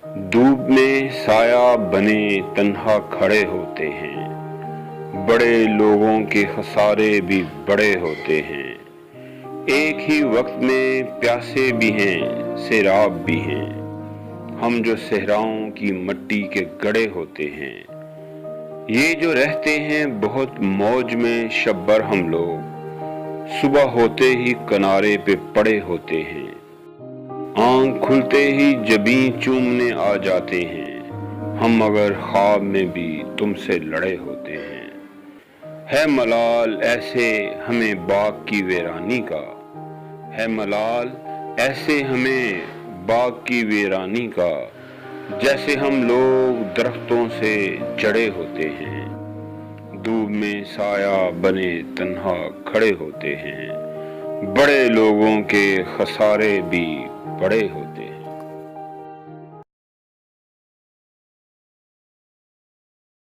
دھوپ میں سایہ بنے تنہا کھڑے ہوتے ہیں، بڑے لوگوں کے خسارے بھی بڑے ہوتے ہیں۔ ایک ہی وقت میں پیاسے بھی ہیں، سیراب بھی ہیں، ہم جو صحراؤں کی مٹی کے گڑھے ہوتے ہیں۔ یہ جو رہتے ہیں بہت موج میں شبر ہم لوگ، صبح ہوتے ہی کنارے پہ پڑے ہوتے ہیں۔ آنکھ کھلتے ہی جبیں چومنے آ جاتے ہیں، ہم مگر خواب میں بھی تم سے لڑے ہوتے ہیں۔ ہے ملال ایسے ہمیں باغ کی ویرانی کا، ہے ملال ایسے ہمیں باغ کی ویرانی کا، جیسے ہم لوگ درختوں سے جڑے ہوتے ہیں، دھوپ میں سایہ بنے تنہا کھڑے ہوتے ہیں، بڑے لوگوں کے خسارے بھی بڑے ہوتے ہیں۔